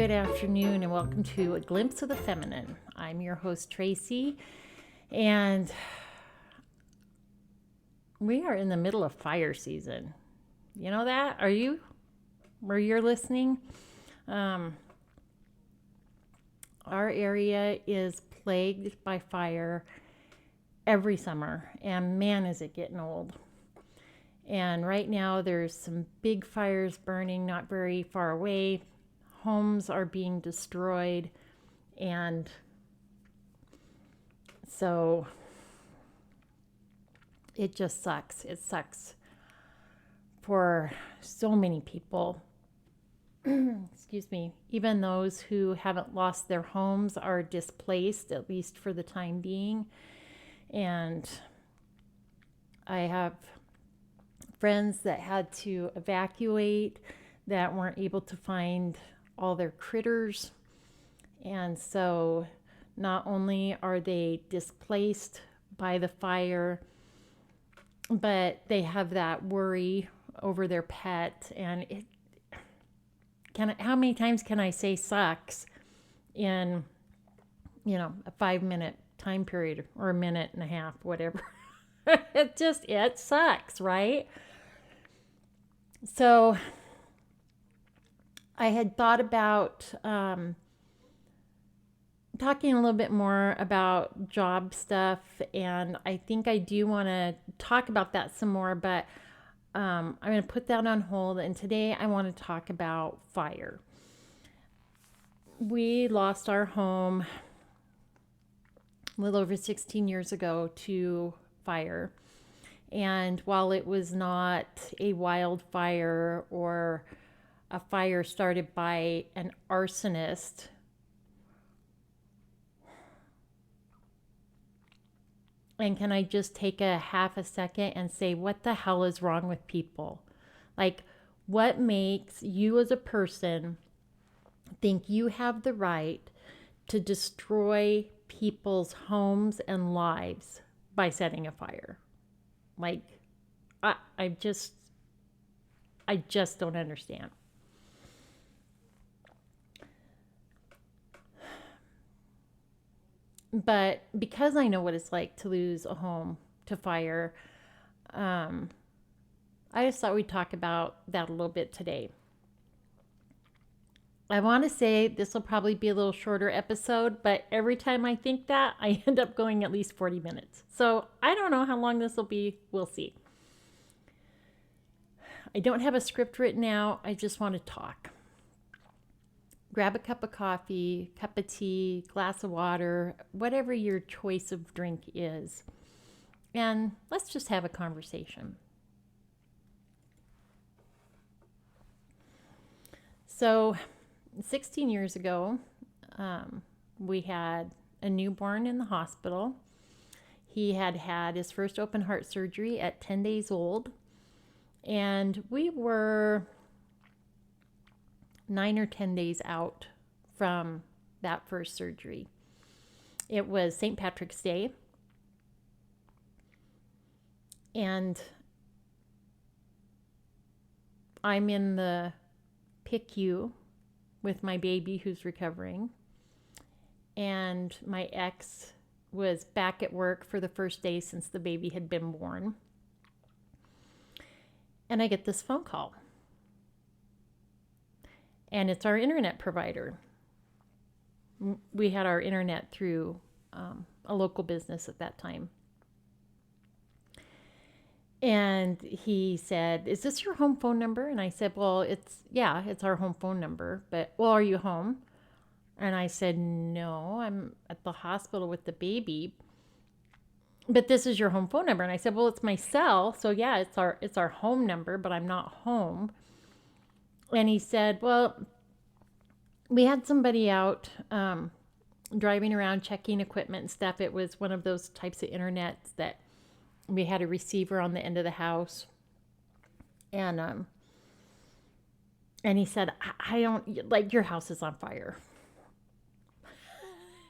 good afternoon, and welcome to A Glimpse of the Feminine. I'm your host, Tracy, and we are in the middle of fire season. You know that? Are you? Where you're listening? Our area is plagued by fire every summer, and man, is it getting old. And right now, there's some big fires burning not very far away. Homes are being destroyed, and so it just sucks. It sucks for so many people. Excuse me. Even those who haven't lost their homes are displaced, at least for the time being. And I have friends that had to evacuate that weren't able to find all their critters. And so not only are they displaced by the fire, but they have that worry over their pet. And how many times can I say sucks in, a 5-minute time period or a minute and a half, whatever. It sucks, right? So I had thought about talking a little bit more about job stuff, and I think I do want to talk about that some more, but I'm going to put that on hold, and today I want to talk about fire. We lost our home a little over 16 years ago to fire, and while it was not a wildfire or a fire started by an arsonist, and can I just take a half a second and say, what the hell is wrong with people? Like, what makes you as a person think you have the right to destroy people's homes and lives by setting a fire? Like, I just don't understand. But because I know what it's like to lose a home to fire, I just thought we'd talk about that a little bit today. I want to say this will probably be a little shorter episode, but every time I think that, I end up going at least 40 minutes. So I don't know how long this will be. We'll see. I don't have a script written out. I just want to talk. Grab a cup of coffee, cup of tea, glass of water, whatever your choice of drink is. And let's just have a conversation. So 16 years ago, we had a newborn in the hospital. He had had his first open heart surgery at 10 days old. And we were 9 or 10 days out from that first surgery. It was St. Patrick's Day. And I'm in the PICU with my baby who's recovering. And my ex was back at work for the first day since the baby had been born. And I get this phone call. And it's our internet provider. We had our internet through a local business at that time. And he said, "Is this your home phone number?" And I said, "Well, it's our home phone number. But, well, are you home?" And I said, "No, I'm at the hospital with the baby. But this is your home phone number." And I said, "Well, it's my cell. So yeah, it's our home number, but I'm not home." And he said, "Well, we had somebody out driving around checking equipment and stuff. It was one of those types of internets that we had a receiver on the end of the house." And he said, I don't, like, your house is on fire."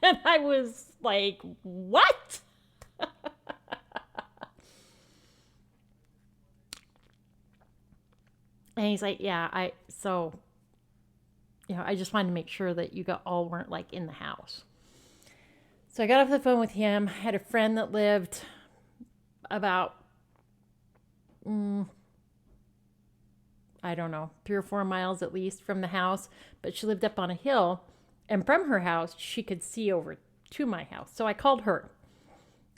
And I was like, what? And he's like, "Yeah, so I just wanted to make sure that all weren't like in the house. So I got off the phone with him. I had a friend that lived about, I don't know, 3 or 4 miles at least from the house, but she lived up on a hill. And from her house, she could see over to my house. So I called her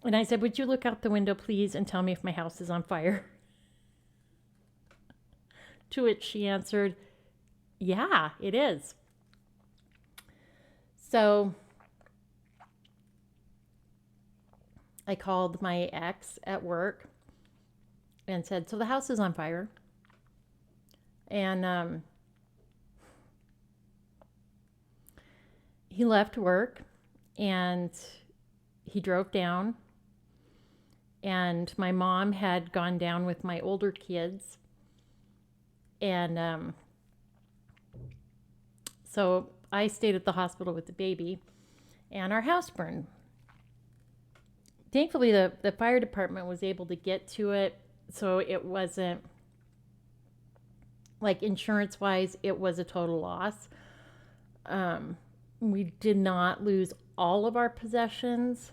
and I said, "Would you look out the window, please, and tell me if my house is on fire?" To which she answered, "Yeah, it is." So I called my ex at work and said, "So the house is on fire." And he left work and he drove down. And my mom had gone down with my older kids. And so I stayed at the hospital with the baby, and our house burned. Thankfully, the fire department was able to get to it, so it wasn't, like, insurance-wise, it was a total loss. We did not lose all of our possessions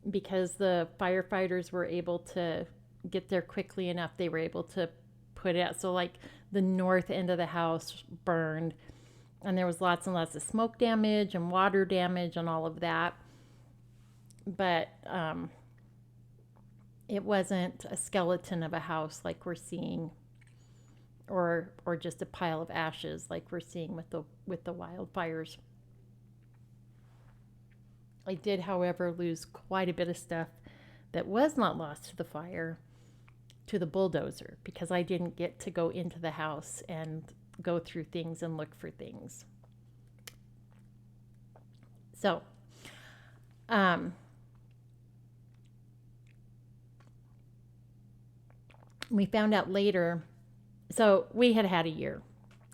because the firefighters were able to get there quickly enough. They were able to put it out. So, like, the north end of the house burned, and there was lots and lots of smoke damage and water damage and all of that. But it wasn't a skeleton of a house like we're seeing, or just a pile of ashes like we're seeing with the wildfires. I did, however, lose quite a bit of stuff that was not lost to the fire, to the bulldozer, because I didn't get to go into the house and go through things and look for things. So, we found out later. So we had a year.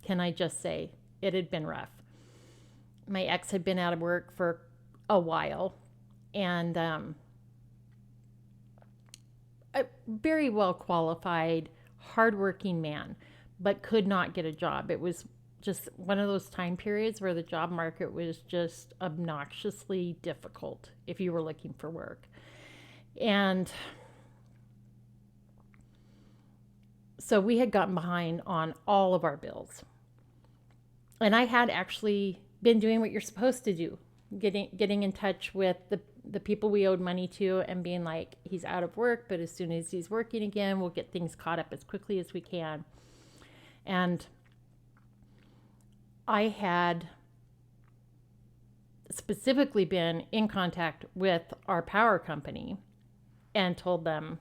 Can I just say, it had been rough. My ex had been out of work for a while, and a very well qualified, hardworking man, but could not get a job. It was just one of those time periods where the job market was just obnoxiously difficult if you were looking for work. And so we had gotten behind on all of our bills. And I had actually been doing what you're supposed to do, getting in touch with the people we owed money to and being like, "He's out of work, but as soon as he's working again, we'll get things caught up as quickly as we can." And I had specifically been in contact with our power company and told them,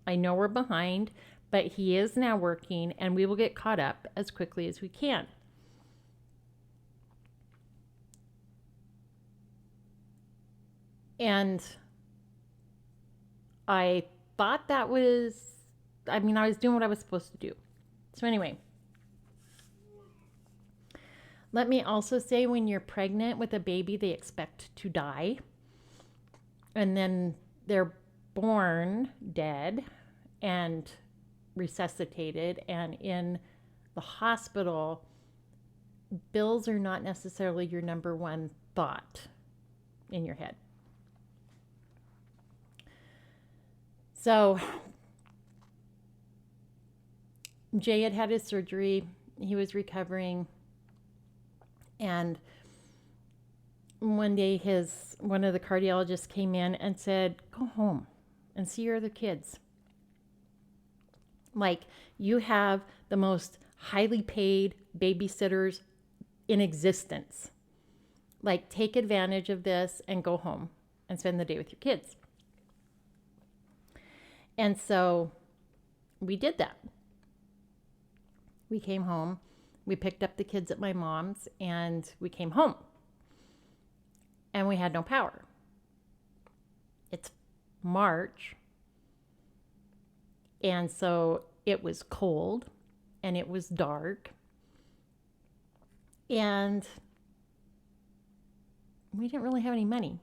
"I know we're behind, but he is now working and we will get caught up as quickly as we can." And I thought that was, I was doing what I was supposed to do. So anyway, let me also say, when you're pregnant with a baby, they expect to die. And then they're born dead and resuscitated, and in the hospital, bills are not necessarily your number one thought in your head. So Jay had his surgery. He was recovering, and one day one of the cardiologists came in and said, "Go home and see your other kids. Like, you have the most highly paid babysitters in existence. Like, take advantage of this and go home and spend the day with your kids." And so we did that. We came home. We picked up the kids at my mom's and we came home. And we had no power. It's March. And so it was cold and it was dark. And we didn't really have any money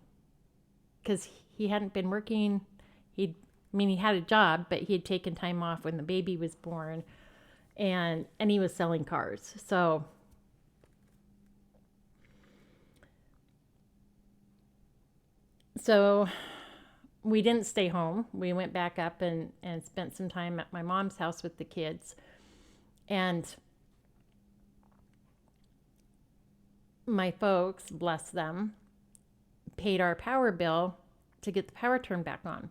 because he hadn't been working. He had a job, but he had taken time off when the baby was born, and he was selling cars. So So we didn't stay home. We went back up and spent some time at my mom's house with the kids. And my folks, bless them, paid our power bill to get the power turned back on.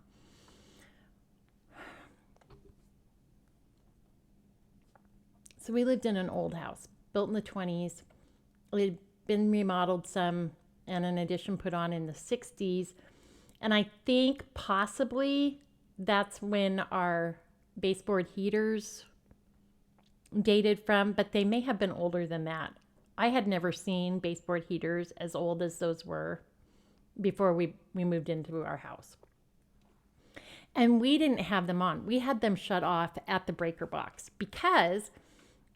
So we lived in an old house built in the 20s. It had been remodeled some and an addition put on in the 60s. And I think possibly that's when our baseboard heaters dated from, but they may have been older than that. I had never seen baseboard heaters as old as those were before we moved into our house. And we didn't have them on. We had them shut off at the breaker box because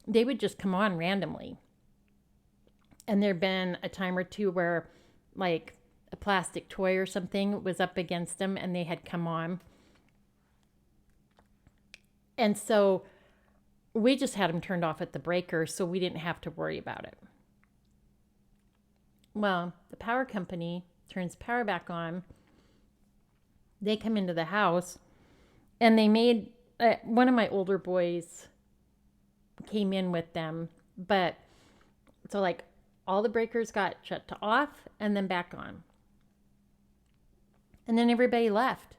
they would just come on randomly. And there'd been a time or two where like a plastic toy or something was up against them and they had come on. And so we just had them turned off at the breaker so we didn't have to worry about it. Well, the power company turns power back on. They come into the house and they made one of my older boys came in with them. But so like all the breakers got shut to off and then back on. And then everybody left.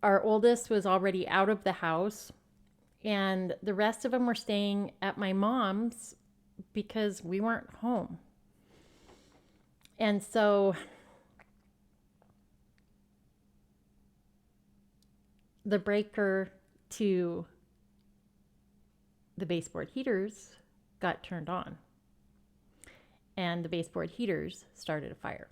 Our oldest was already out of the house, and the rest of them were staying at my mom's because we weren't home. And so the breaker to the baseboard heaters got turned on, and the baseboard heaters started a fire.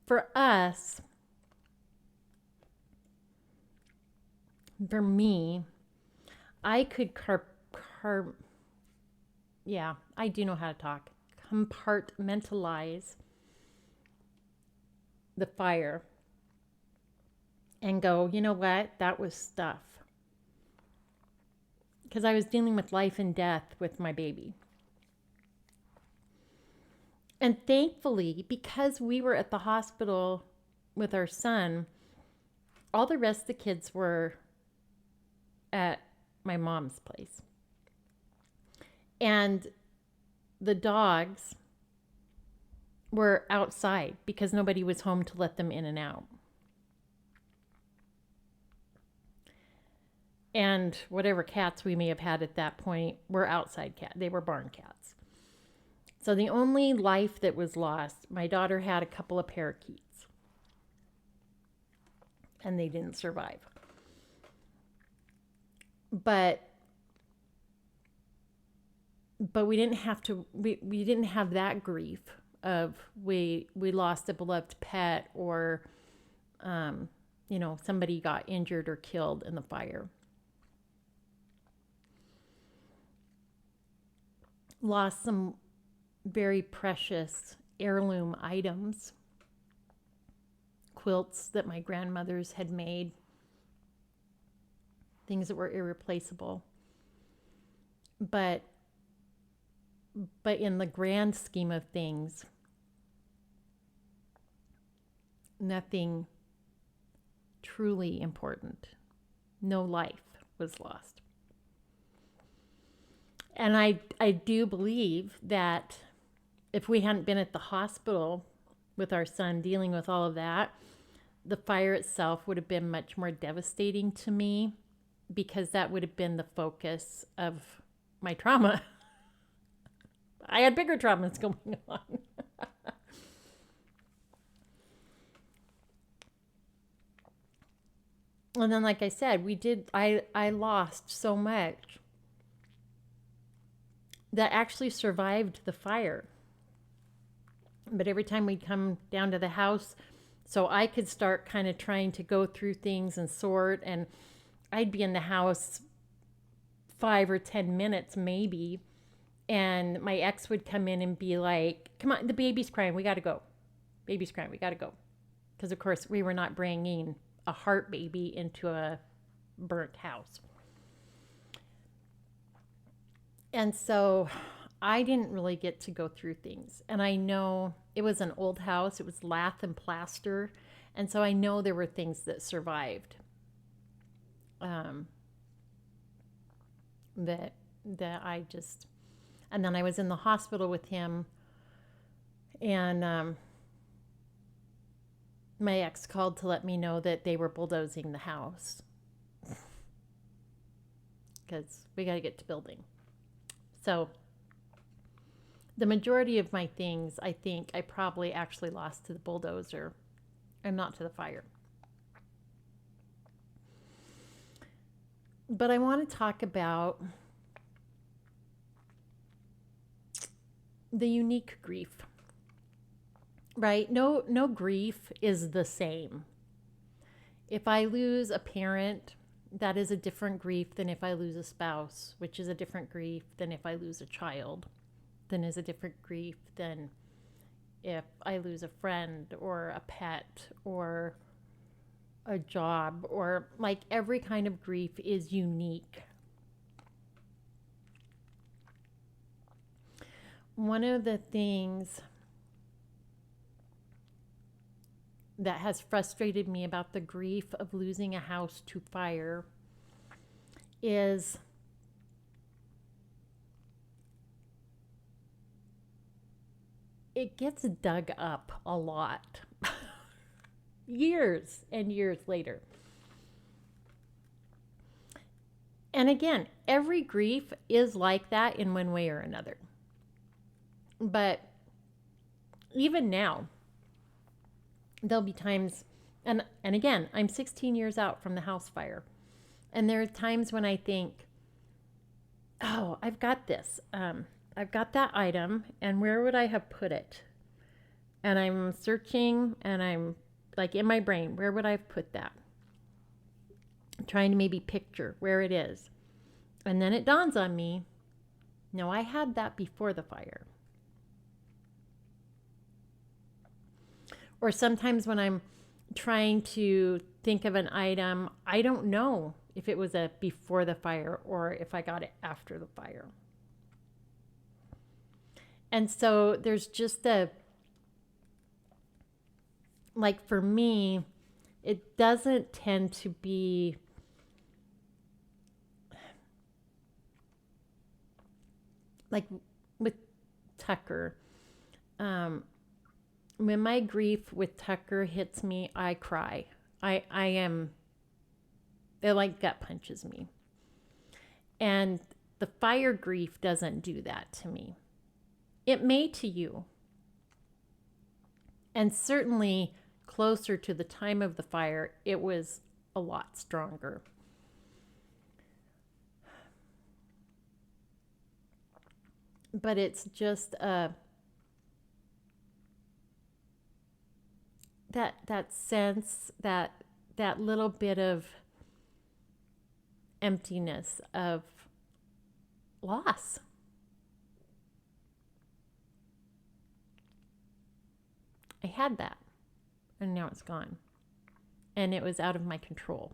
For us, for me, I could I do know how to talk. Compartmentalize the fire and go, you know what? That was stuff. Because I was dealing with life and death with my baby. And thankfully, because we were at the hospital with our son, all the rest of the kids were at my mom's place. And the dogs were outside because nobody was home to let them in and out. And whatever cats we may have had at that point were outside cats. They were barn cats. So the only life that was lost, my daughter had a couple of parakeets. And they didn't survive. But we didn't have to, we didn't have that grief of we lost a beloved pet or, somebody got injured or killed in the fire. Lost some very precious heirloom items, quilts that my grandmothers had made, things that were irreplaceable. But in the grand scheme of things, nothing truly important. No life was lost. And I do believe that if we hadn't been at the hospital with our son dealing with all of that, the fire itself would have been much more devastating to me because that would have been the focus of my trauma. I had bigger traumas going on. And then, like I said, I lost so much that actually survived the fire. But every time we'd come down to the house, so I could start kind of trying to go through things and sort, and I'd be in the house 5 or 10 minutes maybe, and my ex would come in and be like, come on, the baby's crying, we got to go. Baby's crying, we got to go. Because, of course, we were not bringing a heart baby into a burnt house. And so I didn't really get to go through things. And I know it was an old house, it was lath and plaster. And so I know there were things that survived, um, that I just, and then I was in the hospital with him, and my ex called to let me know that they were bulldozing the house because we got to get to building. So the majority of my things, I think I probably actually lost to the bulldozer and not to the fire. But I want to talk about the unique grief, right? No grief is the same. If I lose a parent, that is a different grief than if I lose a spouse, which is a different grief than if I lose a child, then is a different grief than if I lose a friend or a pet or a job, or like every kind of grief is unique. One of the things that has frustrated me about the grief of losing a house to fire is it gets dug up a lot years and years later. And again, every grief is like that in one way or another. But even now, there'll be times, and again, I'm 16 years out from the house fire. And there are times when I think, oh, I've got this. I've got that item, and where would I have put it? And I'm searching, and I'm like in my brain, where would I have put that? I'm trying to maybe picture where it is. And then it dawns on me, no, I had that before the fire. Or sometimes when I'm trying to think of an item, I don't know if it was a before the fire or if I got it after the fire. And so there's just like for me, it doesn't tend to be like with Tucker. When my grief with Tucker hits me, I cry. I am, it like gut punches me. And the fire grief doesn't do that to me. It may to you. And certainly closer to the time of the fire, it was a lot stronger. But it's just that sense, that little bit of emptiness, of loss. I had that, and now it's gone. And it was out of my control.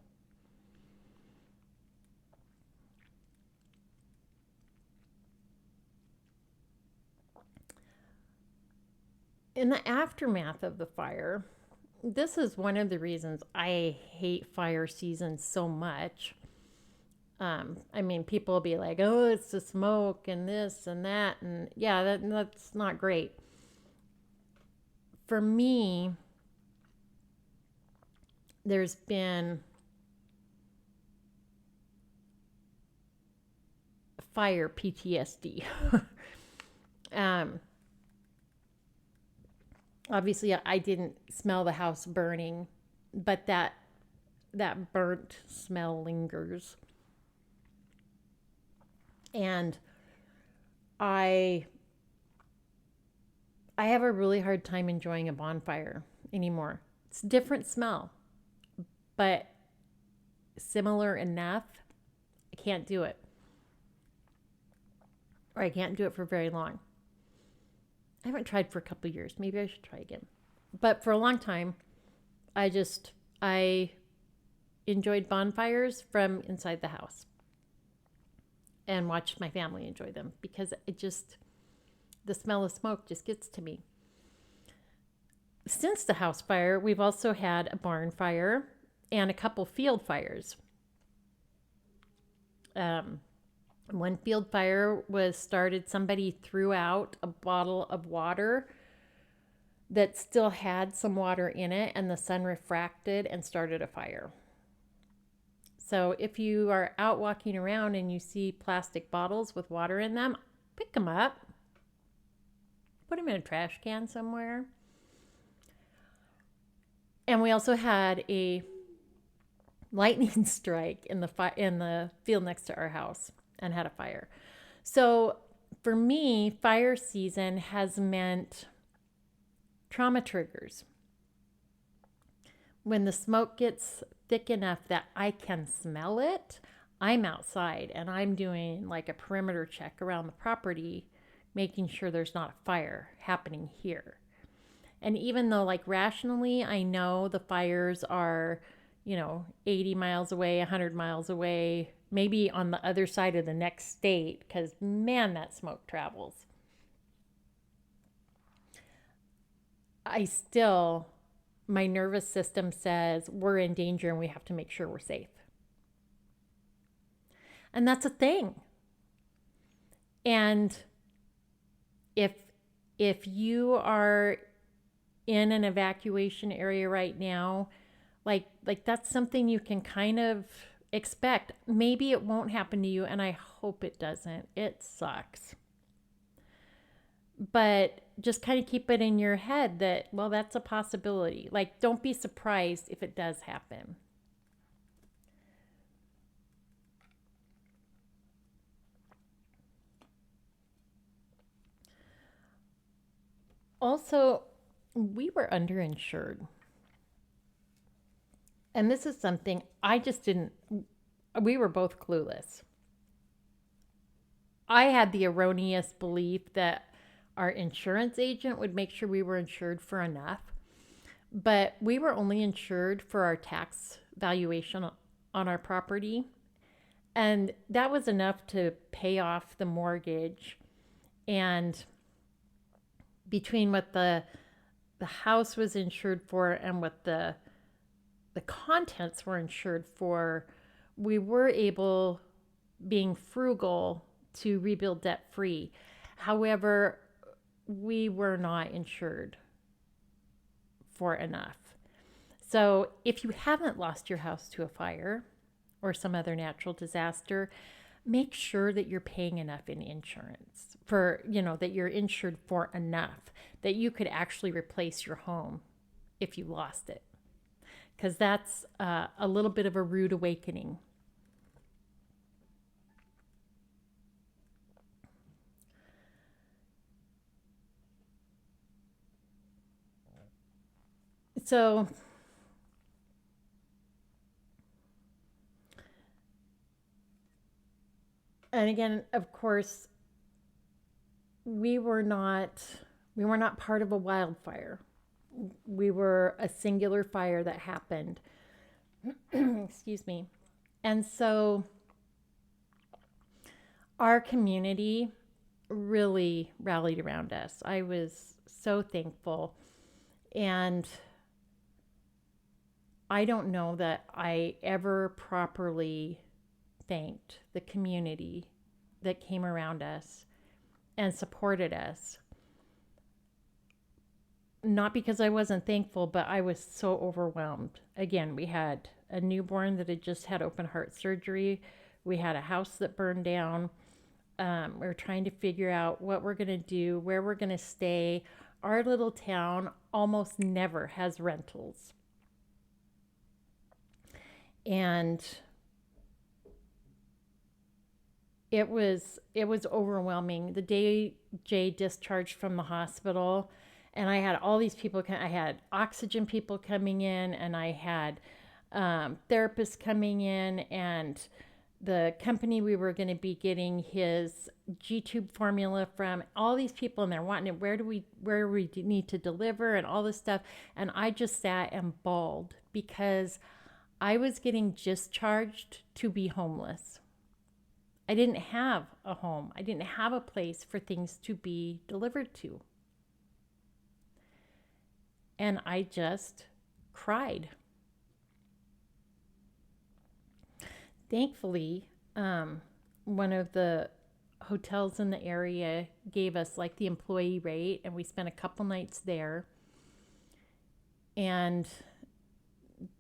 In the aftermath of the fire, this is one of the reasons I hate fire season so much. I mean, people will be like, oh, it's the smoke and this and that. And yeah, that's not great. For me, there's been fire PTSD. Obviously, I didn't smell the house burning, but that burnt smell lingers. And I have a really hard time enjoying a bonfire anymore. It's a different smell, but similar enough. I can't do it. Or I can't do it for very long. I haven't tried for a couple of years. Maybe I should try again. But for a long time, I enjoyed bonfires from inside the house and watched my family enjoy them because the smell of smoke just gets to me. Since the house fire, we've also had a barn fire and a couple field fires. One field fire was started, somebody threw out a bottle of water that still had some water in it, and the sun refracted and started a fire. So if you are out walking around and you see plastic bottles with water in them, pick them up, put them in a trash can somewhere. And we also had a lightning strike in the field next to our house and had a fire. So for me, fire season has meant trauma triggers. When the smoke gets thick enough that I can smell it, I'm outside and I'm doing like a perimeter check around the property, making sure there's not a fire happening here. And even though, like, rationally, I know the fires are, 80 miles away, 100 miles away, maybe on the other side of the next state, because man, that smoke travels. My nervous system says we're in danger and we have to make sure we're safe. And that's a thing. And if you are in an evacuation area right now, like that's something you can kind of expect. Maybe it won't happen to you, and I hope it doesn't. It sucks. But just kind of keep it in your head that, well, that's a possibility. Like, don't be surprised if it does happen. Also, we were underinsured. And this is something we were both clueless. I had the erroneous belief that our insurance agent would make sure we were insured for enough, but we were only insured for our tax valuation on our property. And that was enough to pay off the mortgage. And between what the house was insured for and what the contents were insured for, we were able, being frugal, to rebuild debt free. However, we were not insured for enough. So if you haven't lost your house to a fire or some other natural disaster, make sure that you're paying enough in insurance for, that you're insured for enough that you could actually replace your home if you lost it. Because that's a little bit of a rude awakening. So, and again, of course, we were not part of a wildfire. We were a singular fire that happened. Excuse me. And so our community really rallied around us. I was so thankful. And I don't know that I ever properly thanked the community that came around us and supported us. Not because I wasn't thankful, but I was so overwhelmed. Again, we had a newborn that had just had open heart surgery. We had a house that burned down. We were trying to figure out what we're going to do, where we're going to stay. Our little town almost never has rentals. And it was overwhelming. The day Jay discharged from the hospital, and I had all these people. I had oxygen people coming in, and I had therapists coming in, and the company we were going to be getting his G-tube formula from. All these people, and they're wanting it. Where we need to deliver, and all this stuff. And I just sat and bawled because I was getting discharged to be homeless. I didn't have a home. I didn't have a place for things to be delivered to. And I just cried. Thankfully, one of the hotels in the area gave us like the employee rate, and we spent a couple nights there. And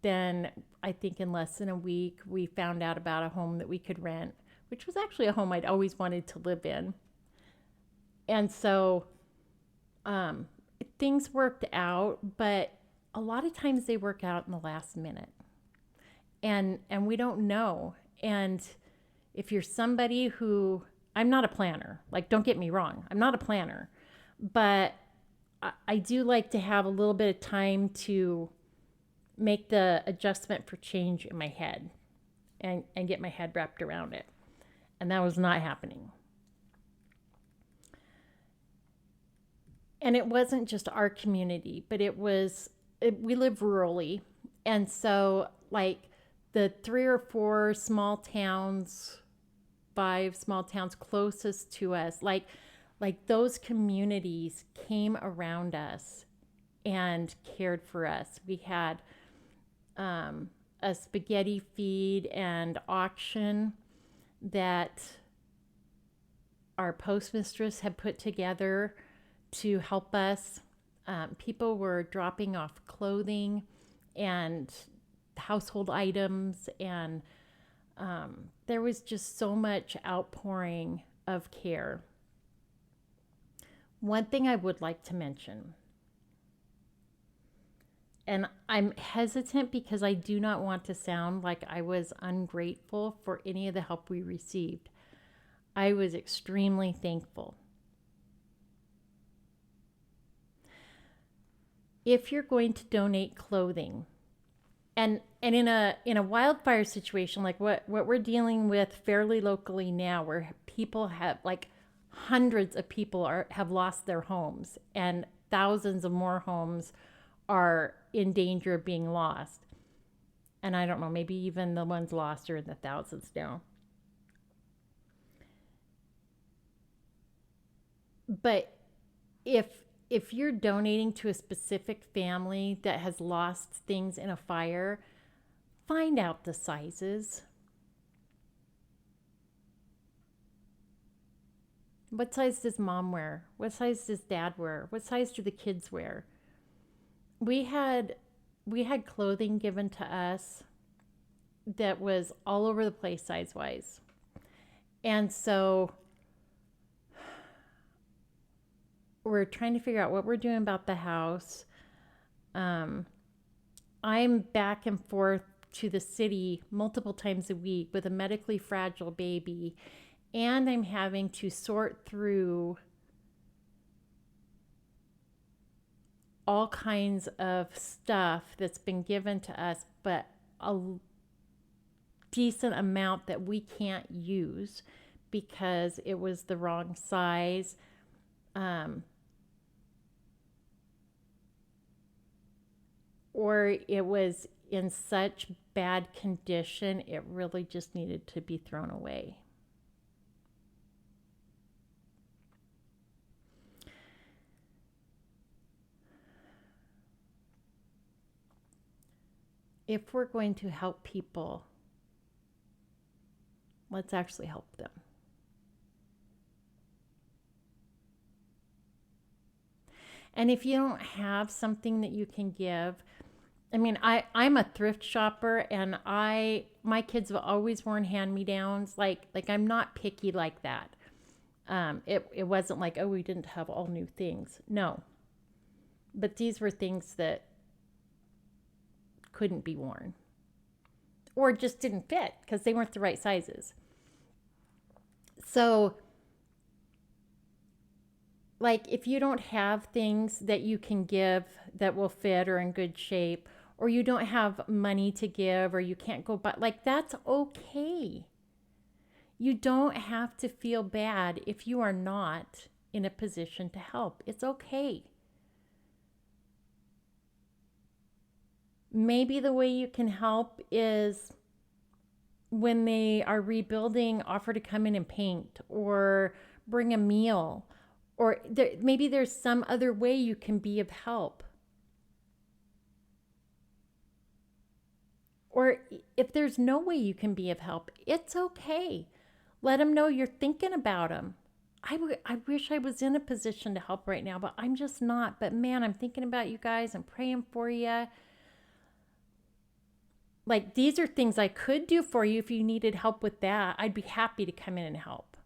then I think in less than a week, we found out about a home that we could rent, which was actually a home I'd always wanted to live in. And so things worked out, but a lot of times they work out in the last minute. And we don't know. And if you're somebody who, I'm not a planner, like don't get me wrong, I'm not a planner, but I do like to have a little bit of time to make the adjustment for change in my head and get my head wrapped around it. And that was not happening. And it wasn't just our community, but we live rurally. And so, like, the 3 or 4 small towns, 5 small towns closest to us, like those communities came around us and cared for us. We had a spaghetti feed and auction that our postmistress had put together to help us. People were dropping off clothing and household items, and there was just so much outpouring of care. One thing I would like to mention, and I'm hesitant because I do not want to sound like I was ungrateful for any of the help we received. I was extremely thankful. If you're going to donate clothing, and in a wildfire situation like what we're dealing with fairly locally now, where people have, like, hundreds of people have lost their homes, and thousands of more homes are in danger of being lost. And I don't know, maybe even the ones lost are in the thousands now. But if you're donating to a specific family that has lost things in a fire, find out the sizes. What size does mom wear? What size does dad wear? What size do the kids wear? We had clothing given to us that was all over the place size wise. And so we're trying to figure out what we're doing about the house. I'm back and forth to the city multiple times a week with a medically fragile baby, and I'm having to sort through all kinds of stuff that's been given to us, but a decent amount that we can't use because it was the wrong size. Or it was in such bad condition, it really just needed to be thrown away. If we're going to help people, let's actually help them. And if you don't have something that you can give, I mean, I'm a thrift shopper, and my kids have always worn hand-me-downs. Like I'm not picky like that. It wasn't like, oh, we didn't have all new things. No. But these were things that couldn't be worn or just didn't fit because they weren't the right sizes. So, like, if you don't have things that you can give that will fit or in good shape, or you don't have money to give, or you can't go buy, like, that's okay. You don't have to feel bad if you are not in a position to help. It's okay. Maybe the way you can help is when they are rebuilding, offer to come in and paint or bring a meal, or maybe there's some other way you can be of help. Or if there's no way you can be of help, it's okay. Let them know you're thinking about them. I wish I was in a position to help right now, but I'm just not. But man, I'm thinking about you guys. I'm praying for you. Like, these are things I could do for you if you needed help with that. I'd be happy to come in and help.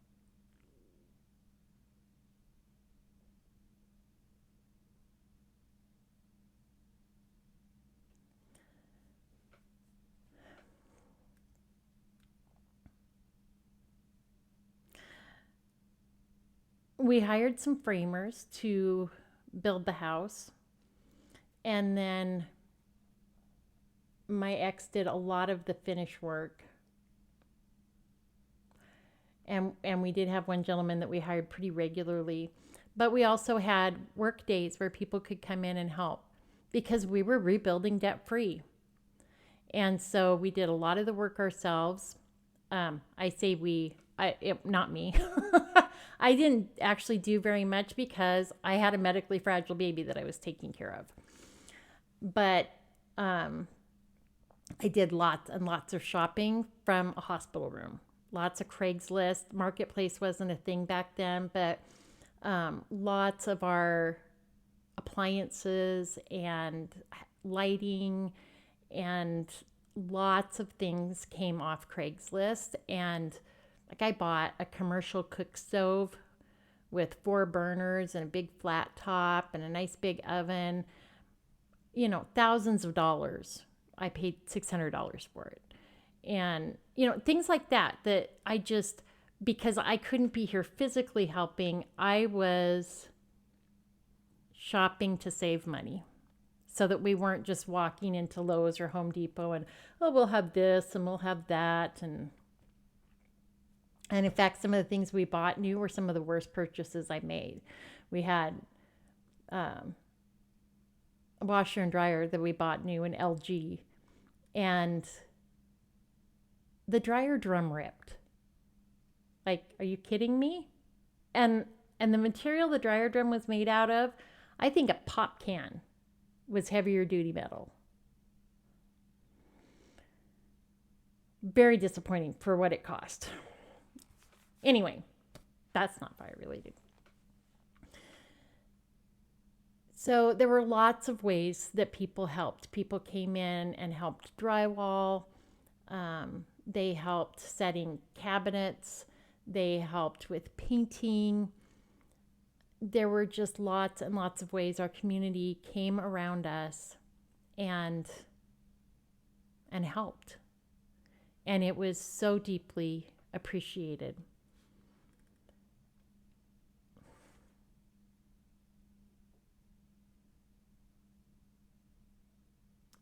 We hired some framers to build the house. And then my ex did a lot of the finish work. And we did have one gentleman that we hired pretty regularly. But we also had work days where people could come in and help because we were rebuilding debt free. And so we did a lot of the work ourselves. I say not me. I didn't actually do very much because I had a medically fragile baby that I was taking care of. But I did lots and lots of shopping from a hospital room. Lots of Craigslist. Marketplace wasn't a thing back then, but lots of our appliances and lighting and lots of things came off Craigslist. And like, I bought a commercial cook stove with 4 burners and a big flat top and a nice big oven. Thousands of dollars. I paid $600 for it. And, things like that I just, because I couldn't be here physically helping, I was shopping to save money so that we weren't just walking into Lowe's or Home Depot and, oh, we'll have this and we'll have that. And in fact, some of the things we bought new were some of the worst purchases I made. We had a washer and dryer that we bought new in LG, and the dryer drum ripped. Like, are you kidding me? And the material the dryer drum was made out of, I think a pop can was heavier duty metal. Very disappointing for what it cost. Anyway, that's not fire related. So there were lots of ways that people helped. People came in and helped drywall. They helped setting cabinets. They helped with painting. There were just lots and lots of ways our community came around us and helped. And it was so deeply appreciated.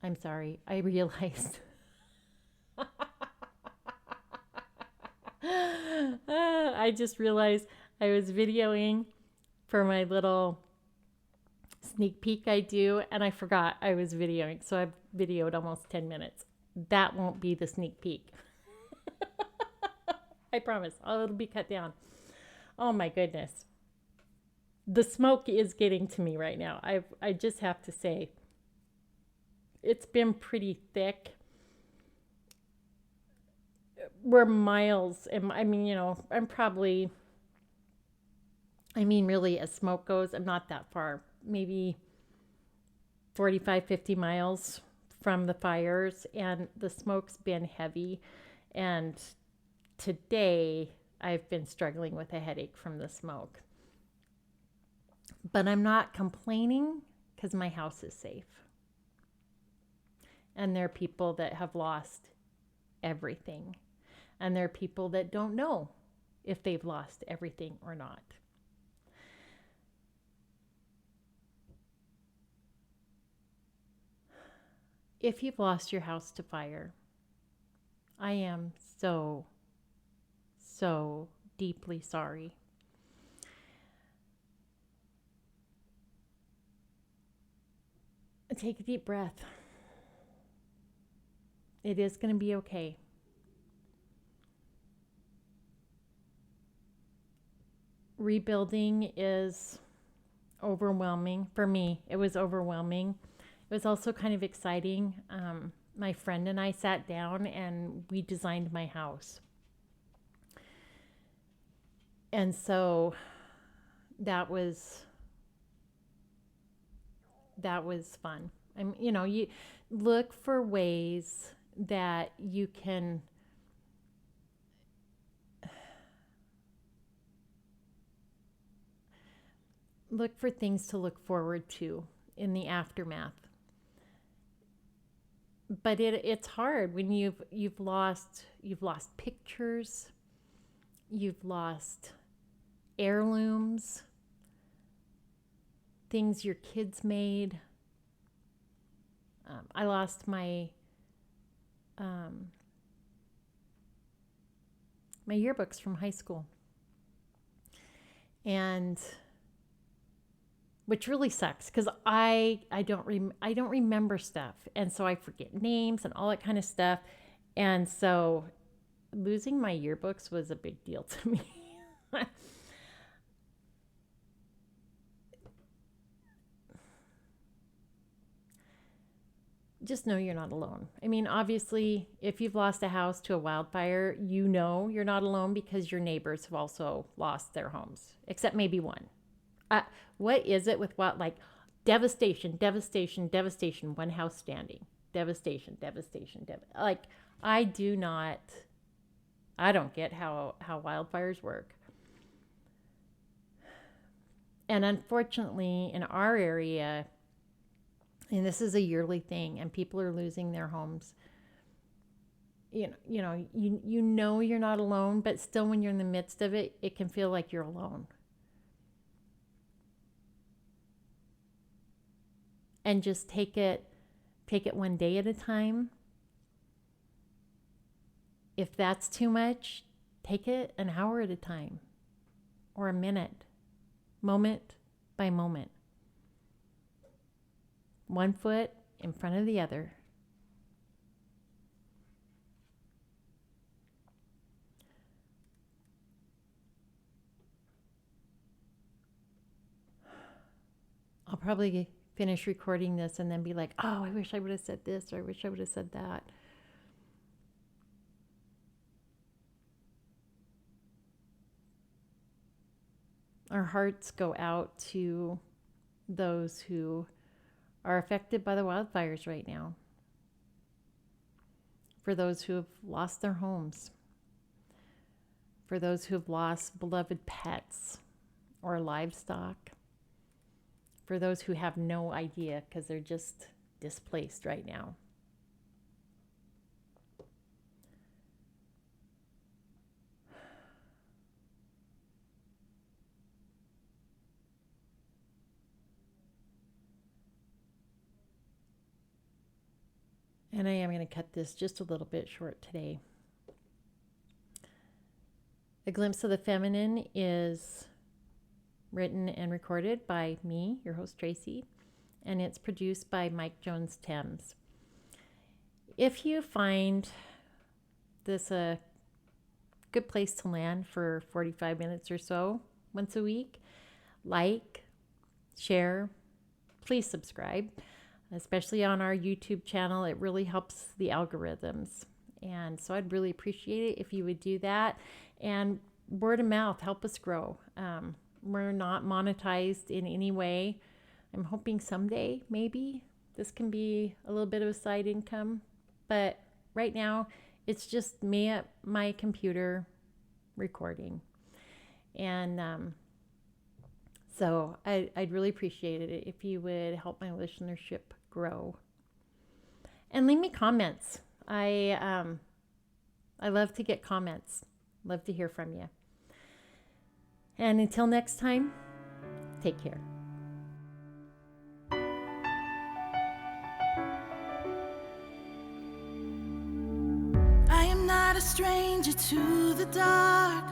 I'm sorry, I realized. I just realized I was videoing for my little sneak peek I do, and I forgot I was videoing. So I've videoed almost 10 minutes. That won't be the sneak peek. I promise. It'll be cut down. Oh my goodness. The smoke is getting to me right now. I just have to say, it's been pretty thick. We're miles, and I'm probably, really, as smoke goes, I'm not that far. Maybe 45, 50 miles from the fires, and the smoke's been heavy. And today, I've been struggling with a headache from the smoke. But I'm not complaining because my house is safe. And there are people that have lost everything. And there are people that don't know if they've lost everything or not. If you've lost your house to fire, I am so, so deeply sorry. Take a deep breath. It is going to be okay. Rebuilding is overwhelming. For me, it was overwhelming. It was also kind of exciting. My friend and I sat down and we designed my house. And so that was fun. You look for ways that you can look for things to look forward to in the aftermath. But it's hard when you've lost pictures, you've lost heirlooms, things your kids made. I lost my yearbooks from high school, and which really sucks because I don't remember stuff, and so I forget names and all that kind of stuff, and so losing my yearbooks was a big deal to me. Just know you're not alone. I mean, obviously, if you've lost a house to a wildfire, you know you're not alone because your neighbors have also lost their homes, except maybe one. What is it with what, like, devastation, devastation, devastation, one house standing, devastation, devastation, like, I don't get how wildfires work. And unfortunately, in our area, and this is a yearly thing, and people are losing their homes. You know you're not alone, but still, when you're in the midst of it, it can feel like you're alone. And just take it one day at a time. If that's too much, take it an hour at a time, or a minute, moment by moment. One foot in front of the other. I'll probably finish recording this and then be like, oh, I wish I would have said this, or I wish I would have said that. Our hearts go out to those who are affected by the wildfires right now. For those who have lost their homes. For those who have lost beloved pets or livestock. For those who have no idea because they're just displaced right now. And I am going to cut this just a little bit short today. A Glimpse of the Feminine is written and recorded by me, your host Tracy, and it's produced by Mike Jones Thames. If you find this a good place to land for 45 minutes or so once a week, like, share, please subscribe, especially on our YouTube channel. It really helps the algorithms. And so I'd really appreciate it if you would do that. And word of mouth, help us grow. We're not monetized in any way. I'm hoping someday, maybe, this can be a little bit of a side income. But right now, it's just me at my computer recording. And so I'd really appreciate it if you would help my listenership grow. And leave me comments. I love to get comments. Love to hear from you. And until next time, take care. I am not a stranger to the dark.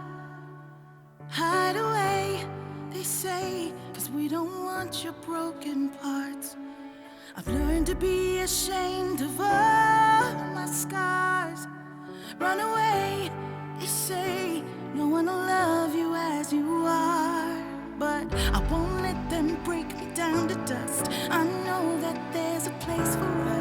Hide away, they say, 'cause we don't want your broken parts. I've learned to be ashamed of all my scars. Run away, they say, no one will love you as you are. But I won't let them break me down to dust. I know that there's a place for